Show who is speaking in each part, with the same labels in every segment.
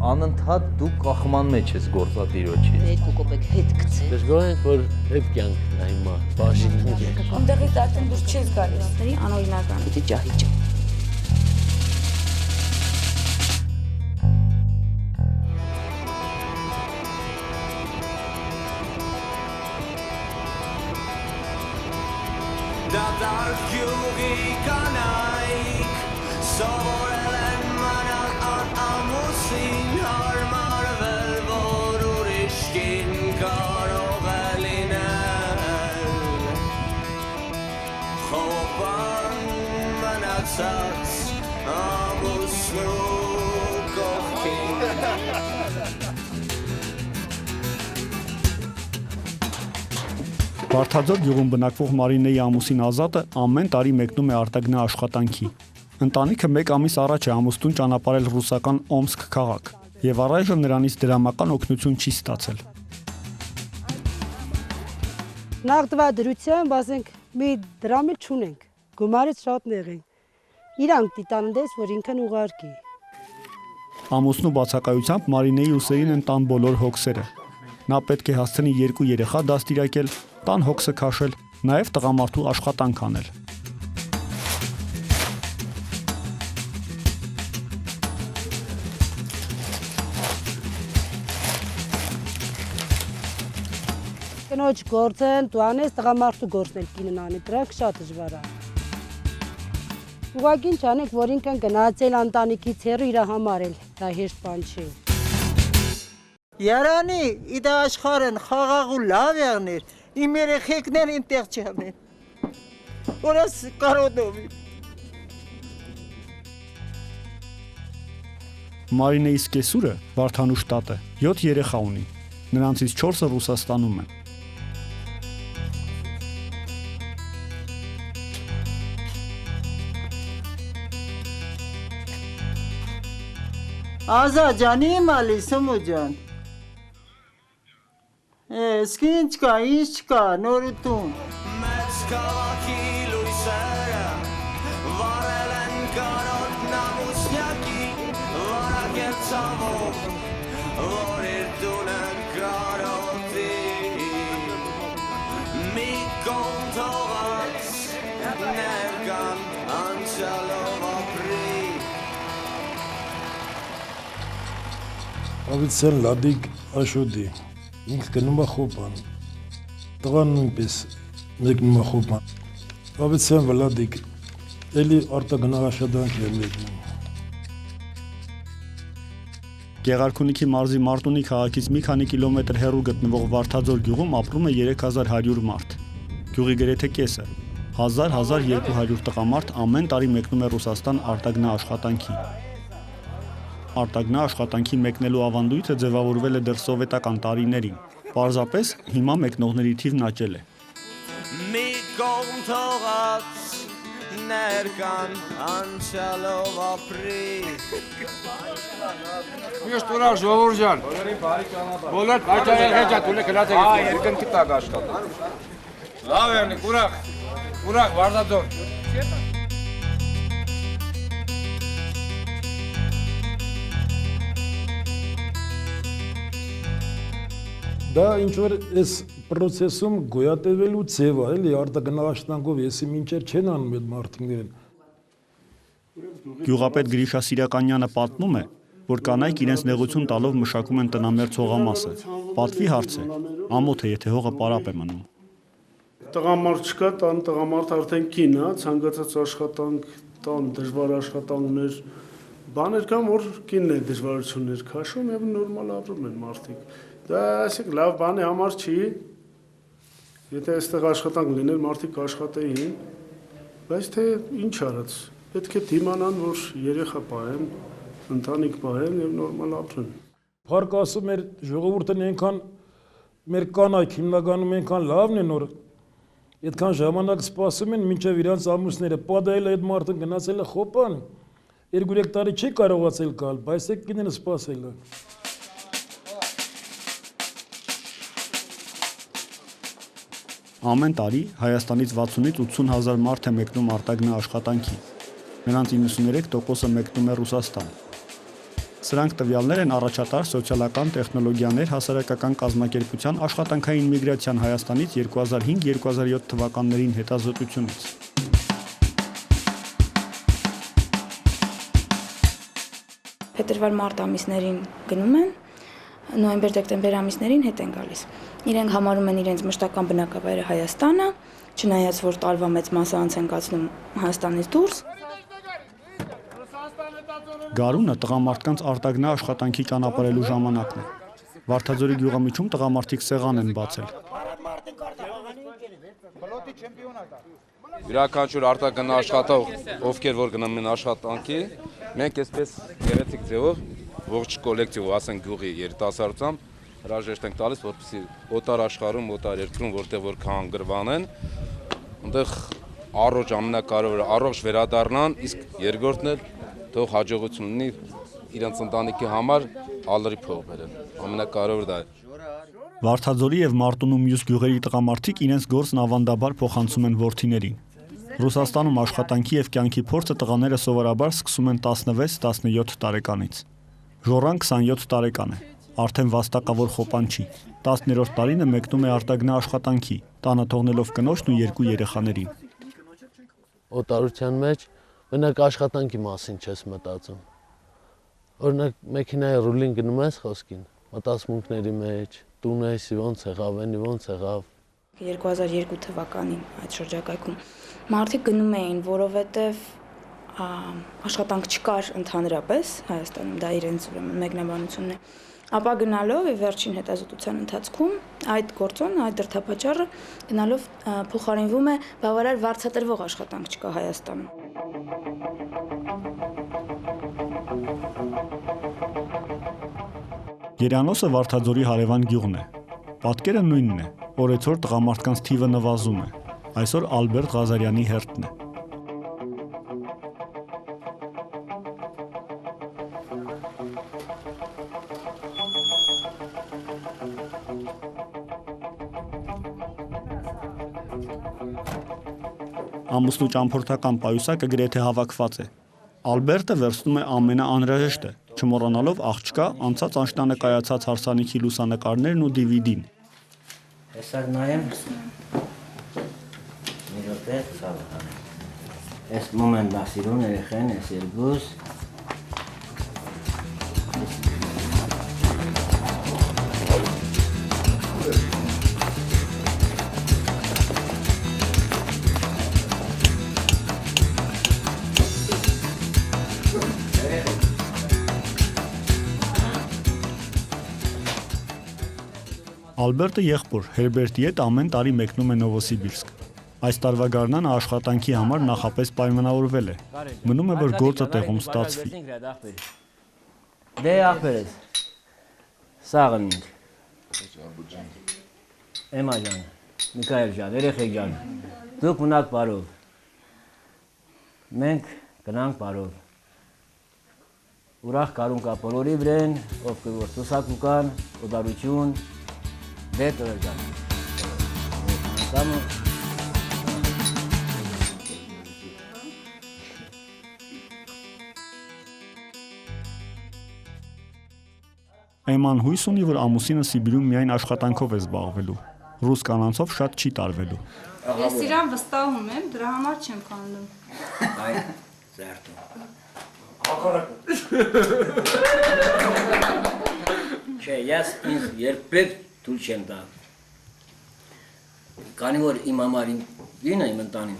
Speaker 1: Անընդհատ դու կախման մեջ ես գործատիրոջից։
Speaker 2: Հետ կոպեկ հետ գցել։
Speaker 3: Դժգոհ ենք, որ հետ կյանքն է հիմա, բաժիններ է։
Speaker 4: Այնտեղից արդեն դուրս չես գալիս։
Speaker 2: Անօրինական։ Դե ջահիճ։
Speaker 5: Դատարկ յուղի կանայք սովորել են մանալ ամուսին հարմարվել, որ ուրիշ կին կարող է լինել խոպան մնացած ամուսնու կողքին
Speaker 6: Վարդաձոր գյուղում բնակվող Մարինեի ամուսին Ազատը ամեն տարի մեկնում է արտագնա աշխատանքի։ Ընտանիքը 1 ամիս առաջ է ամուսնուն ճանապարհել ռուսական Օմսկ քաղաք եւ առայժմ նրանից դրամական օգնություն չի ստացել։
Speaker 7: Նախ դրությամբ ասենք մի դրամ էլ չունենք, գումարից շատ նեղ ենք։ Իրանք դիտանդես, որ ինքն ուղարկի։
Speaker 6: Ամուսնու բացակայությամբ Մարինեի ուսերին են տան բոլոր հոգսերը։ Նա պետք է հասցնի 2 երեխա դաստիարակել, տան հոգսը քաշել, նաև տղամարդու աշխատանք անել։
Speaker 7: Կնոջ գործեն, դու անես տղամարդու գործնել կինն անի, դրանք շատ դժվար է։ Ուղղակի ինչ անենք, որ ինքն գնացել ընտանիքից հեռու իր համար էլ, դա հեշտ բան չի։
Speaker 8: Յարանի իդ աշխարհն խաղաղ ու լավ եղներ, իմ երեխեքներ ինտեղ չհանեն։ Որս կարոդովի։
Speaker 6: Մարինեի սկեսուրը Վարդանուշ տատը 7 երեխա ունի։ Նրանցից 4-ը Ռուսաստանում են։
Speaker 8: Ազա ջան, իմ ալի Սմու ջան։ Իսկ ինչ կա, նորություն։
Speaker 5: Մեծ քաղաքի լույսերը վարել են կարոտ նամուսյակի, վարակել ցավով, որ իր տունը կարոտի։ Մի կողմ թողած ներկան անցյալով ապրի։
Speaker 9: Ավիցեն լադիկ աշոդի, ինք գնում է խոպան, տղան նույնպես մեկնում է խոպան, ավիցեն վլադիկ, էլի արտագնա աշխատանք է մեկնում։
Speaker 6: Գեղարքունիքի մարզի Մարտունի քաղաքից մի քանի կիլոմետր հեռու գտնվող Վարդաձոր գյուղում ապրում է 3100 մարդ։ Գյուղի գրեթե կեսը, 1000-1200 տղամարդ ամեն տարի մեկնում է Ռուսաստան արտագնա աշխատանքի։ Արտագնա աշխատանքի մեկնելու ավանդույթը ձևավորվել է դեռ սովետական տարիներին։ Պարզապես հիմա մեկնողների թիվն աճել է։
Speaker 5: Մի կողմ թողած ներկան անցյալով ապրի։
Speaker 10: Միշտ ուրախ ժողովուրդ ջան։ Բոլոր բաժանել հետ ջատուլը գնաց եք։ Երկնքի տակ աշխատում։ Լավ եղնիկ, ուրախ Վարդաձոր։
Speaker 9: Դա ինչ-որ այս պրոցեսում գոյատևելու ձև է, էլի արտագնա աշխատանքով եսի մինչեր չեն անում այդ մարդիկներին։
Speaker 6: Գյուղապետ Գրիշա Սիրականյանը պատմում է, որ կանայք իրենց նեղություն տալով մշակում են տնամերձ հողամասը։ Պատվի հարց է, ամոթ է, եթե հողը պարապ է մնում։
Speaker 11: Տղամարդ չկա, տան տղամարդ արդեն կին է, ցանկացած աշխատանք, տան դժվար աշխատանքներ, բաներ կան, որ կինն է դժվարություններ քաշում եւ նորմալ ապրում են մարդիկ։ Դա ասեք լավ բանի համար չի, եթե այստեղ աշխատանք լիներ, մարդիկ աշխատեին, բայց թե ինչ արած, պետք է դիմանան, որ երեխա պահեն, ընտանիք պահեն եւ նորմալ ապրեն։
Speaker 9: Փառք ասում մեր ժողովուրդն այնքան մեր կանայք հիմնականում այնքան լավն են, որ այդքան ժամանակ սպասում են, մինչև իրանց ամուսները պատահել է այդ մարդը գնացել է խոպան, 2-3 տարի չի կարողացել գալ, բայց այդ կինը սպասել է։
Speaker 6: Ամեն տարի Հայաստանից 60-ից 80 հազար մարդ է մեկնում արտագնա աշխատանքի։ Նրանց 93%-ը մեկնում է Ռուսաստան։ Սրանք տվյալներ են առաջատար սոցիալական տեխնոլոգիաներ հասարակական կազմակերպության աշխատանքային միգրացիան Հայաստանից 2005-2007 թվականներին հետազոտությունից։
Speaker 4: Փետրվար-մարտ ամիսներին գնում են, նոյեմբեր-դեկտեմբեր ամիսներին հետ են գալիս։ Իրենք համարում են իրենց մշտական բնակավայրը Հայաստանը, չնայած որ տարվա մեծ մասը անց են կացնում Հայաստանից դուրս։
Speaker 6: Գարունը տղամարդկանց արտագնա աշխատանքի ճանապարհելու ժամանակն է։ Վարդաձորի գյուղամիջում տղամարդիկ սեղան են բացել։
Speaker 10: Յուրաքանչյուր արտագնա աշխատող, ովքեր որ գնում են աշխատանքի, մենք այսպես գեղեցիկ ձևով ողջ կոլեկտիվ, ասենք գյուղի երիտասարդությամբ հրաժեշտ ենք տալիս, որպեսզի օտար աշխարհում, օտար երկրում, որտեղ որ կհանգրվան են, այնտեղ առողջ ամենակարևորը առողջ վերադառնան, իսկ երկրորդն էլ թող հաջողություն ունի իրենց ընտանիքի համար ալրի փող բերեն։ Ամենակարևորը դա է։
Speaker 6: Վարդաձորի եւ Մարտունու մյուս գյուղերի տղամարդիկ իրենց գործն ավանդաբար փոխանցում են որդիներին։ Ռուսաստանում աշխատանքի եւ կյանքի փորձը տղաները սովորաբար սկսում են 16-17 տարեկանից։ Ժորան 27 տարեկան է, արդեն վաստակավոր խոպան չի։ 10-րդ տարին է մեկնում է արտագնա աշխատանքի, տանը թողնելով կնոջն ու երկու երեխաներին։
Speaker 3: Օտարության մեջ մենակ աշխատանքի մասին չես մտածում։ Օրինակ մեքենայի ռուլին գնում ես խոսքին, մտածմունքների մեջ, տուն ես, ոնց եղավ, ոնց եղավ։
Speaker 4: 2002 թվականին այդ շրջակայքում մարդիկ գնում էին, որովհետև աշխատանք չկար ընդհանրապես Հայաստանում, դա իրենց մեկնաբանությունն է։ Ապա գնալով վերջին հետազոտության ընթացքում այդ գործոն, այդ դրդապատճառը գնալով փոխարինվում է բավարար վարձատրվող աշխատանք չկա Հայաստանում։
Speaker 6: Երանոսը Վարդաձորի հարևան գյուղն է։ Պատկերը նույնն է, օրեցօր տղամարդկանց թիվը նվազում է։ Այսօր Ալբերտ Ղազարյանի հերթն է։ Ամուսնու ճամփորդական պայուսակը գրեթե հավաքված է։ Ալբերտը վերցնում է ամենաանհրաժեշտը, չմոռանալով աղջկա անցած անշտանը կայացած հարսանիքի լուսանկարներն ու DVD-ն։
Speaker 12: Հեսակ նայեմ։ Մի րոպե, ցավը հանեմ։ Այս մոմենտ դասիրուն երեխեն, այս երկուս։
Speaker 6: Ալբերտը եղբոր Հերբերտի հետ ամեն տարի մեկնում է Նովոսիբիրսկ։ Այս տարվա գարնանը աշխատանքի համար նախապես պայմանավորվել է։ Մնում է, որ գործը տեղում ստացվի։
Speaker 12: Դե ախպերես, սաղն ինք։ Էմա ջան, Միքայել ջան, երեխեք ջան, դուք մնաք բարով։ Մենք գնանք բարով։ Ուրախ կարուն կա բոլորի վրեն, ովքեր որ տուսակու կան, օդարություն, դե տվել ջան։
Speaker 6: Էման հույս ունի, որ ամուսինը Սիբիրում միայն աշխատանքով է զբաղվելու, ռուս կանանցով շատ չի տարվելու։
Speaker 13: Ես իրան վստահում եմ, դրա համար չեմ քանդում։
Speaker 12: Այ, զերտում։ Չէ, ես ինձ երբեք թույլ չեմ տա։ Քանի որ իմ համար ինքն է իմ ընտանին,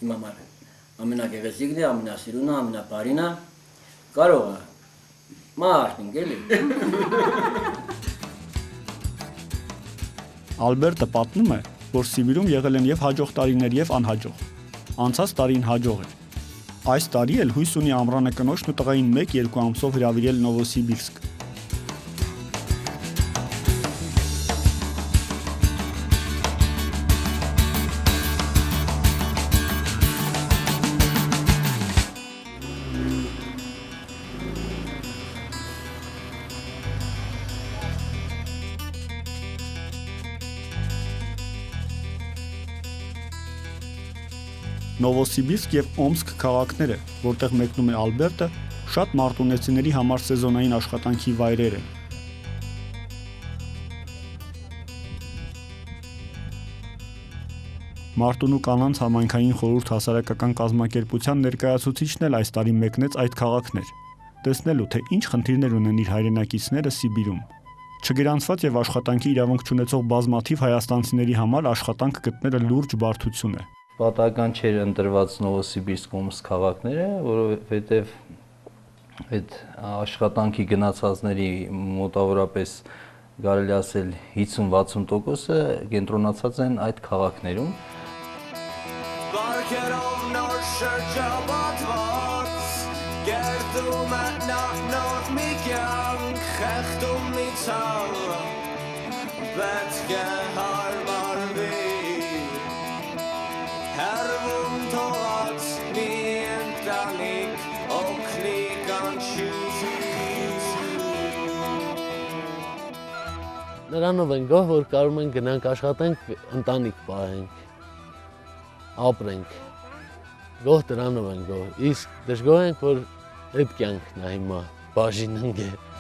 Speaker 12: իմ համար ամենագեղեցիկն է, ամենասիրունը, ամենաբարինը, կարող է Մարտին գելի։
Speaker 6: Ալբերտը պատմում է, որ Սիբիրում եղել են եւ հաջող տարիներ եւ անհաջող։ Անցած տարին հաջող էր։ Այս տարի էլ հույս ունի ամռանը կնոջն ու տղային 1-2 ամսով հրավիրել Նովոսիբիրսկ։ Նովոսիբիրսկ եւ Օմսկ քաղաքները, որտեղ մեկնում է Ալբերտը, շատ մարտունեցիների համար սեզոնային աշխատանքի վայրեր են։ Մարտունու կանանց համայնքային խորհուրդ հասարակական կազմակերպության ներկայացուցիչն էլ այս տարի մեկնեց այդ քաղաքներ, տեսնելու թե ինչ խնդիրներ ունեն իր հայրենակիցները Սիբիրում։ Չգրանցված եւ աշխատանքի իրավունք չունեցող բազմաթիվ հայաստանցիների համար աշխատանք գտնելը լուրջ բարդություն է։
Speaker 1: Պատահական չէր ընտրված Նովոսիբիրսկ Օմսկ քաղաքները, որովհետեւ այդ աշխատանքի գնացածների մոտավորապես կարելի ասել 50-60%-ը կենտրոնացած են այդ քաղաքներում։
Speaker 5: Բարքերով նոր շրջապատված Գերդում է նոր մի կյանք Խեղդում մի ցավ Պետք է հարմարվի Հեռվում թողած մի ընտանիք Օգնի կանչուց
Speaker 3: Նրանով են գոհ, որ կարում են գնանք աշխատենք, ընտանիք պահենք, ապրենք, գոհ դրանով են գոհ, իսկ դժգոհ ենք, որ այդ կյանքն է հիմա բաժին ընկել։